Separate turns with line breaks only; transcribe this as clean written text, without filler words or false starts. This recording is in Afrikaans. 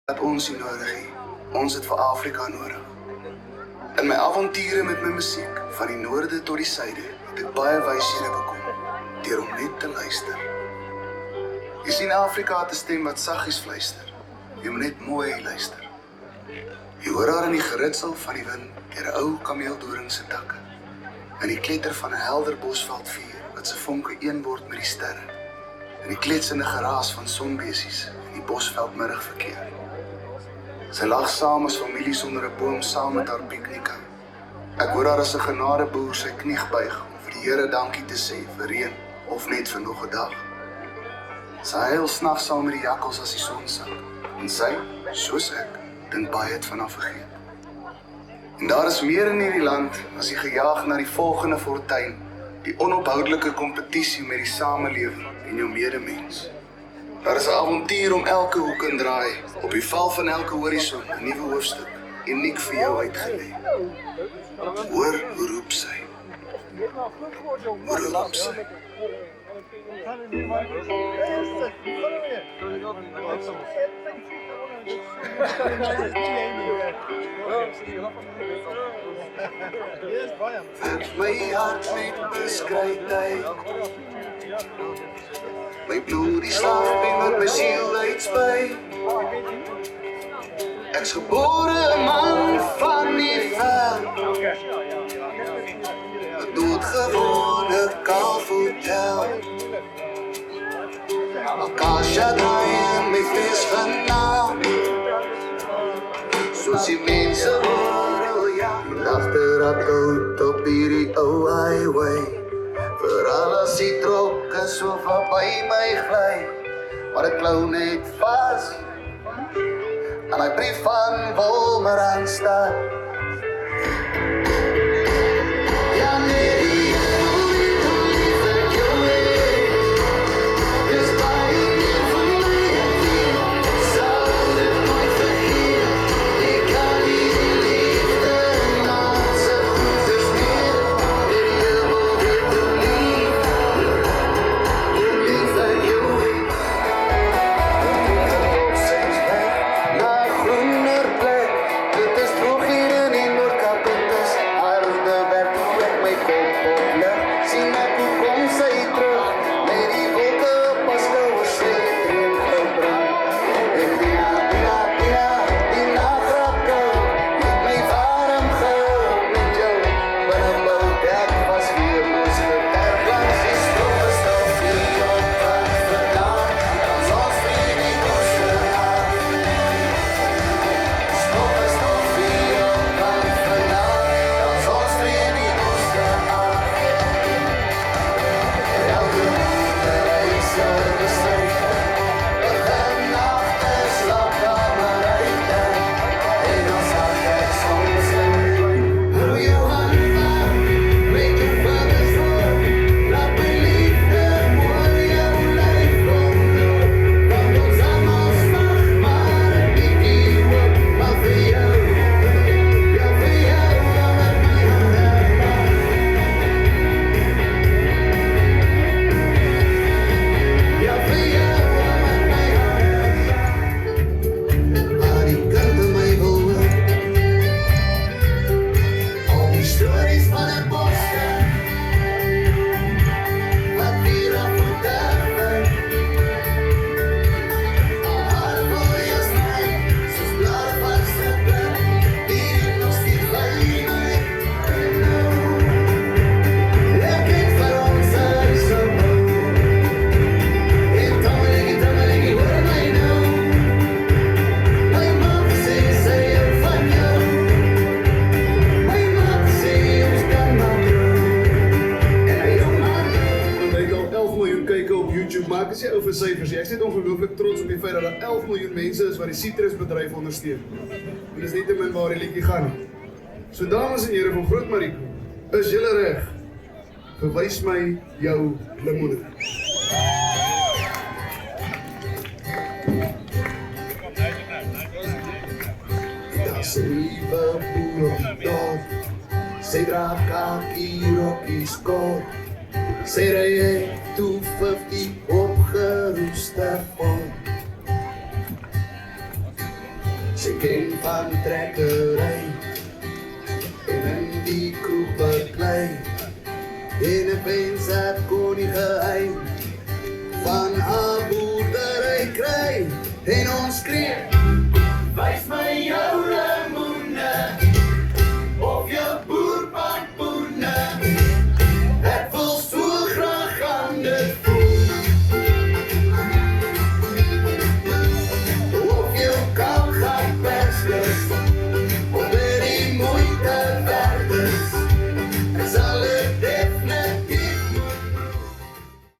dat ons nie nodig het. Ons het vir Afrika nodig. In my avonture met my musiek, van die noorde tot die suide, het ek baie wyshede bekom, deur om net te luister. Jy sien, Afrika het 'n stem wat saggies fluister. Jy moet net mooi luister. Jy hoor haar in die geritsel van die wind deur 'n ou kameeldoring se takke, in die kletter van 'n helder bosveldvuur wat se vonke een word met die sterre, in die kletsende geraas van sonbesies in die bosveldmiddagverkeer. Sy lag saam as familie sonder 'n boom saam met haar piknik. Ek hoor haar as 'n genadeboer sy knie buig om vir die Here dankie te sê vir reën of net vir nog 'n dag. Sy huil snags saam met die jakkals as die son sak. En sy, soos ek, dink baie het vanaf vergeet. En daar is meer in hierdie land as die gejaag na die volgende fortuin, die onophoudelike kompetisie met die samelewing en jou medemens. Daar is 'n avontuur om elke hoek en draai, op die val van elke horison 'n nuwe hoofstuk, uniek vir jou uitgelê. Hoor hoe roep sy. Hoe roep sy. Vir my hart met beskrytheid, my bloed die slaap en wat my siel uitspy. Ek's gebore 'n man van die veld, 'n doodgewone kalfhotel. Akasha draai en my vis vanaand, soos die mense hoor, ja. Agter dat koud op hierdie ou highway, veral as die trokke so verby my gly, maar ek klou net vas aan die brief van Wolmerangstad. Ja nee,
Maak as jy ou vir syfers. Ek is net ongelooflik trots op die feit dat daar 11 miljoen mense is wat die sitrusbedryf ondersteun. En dis nie te min waar die liedjie gaan. So dames en here van Groot Marico, is julle reg? Verwys my jou lemoene. Daar's 'n liewe boer op die dorp, sy dra kakie rokkies kort. Sy ry toe 50 opgeroeste vorm. van trekkerij. En in die kroeg beklei. En 'n pensat kon nie geheim van haar boerdery kry. En ons kreeg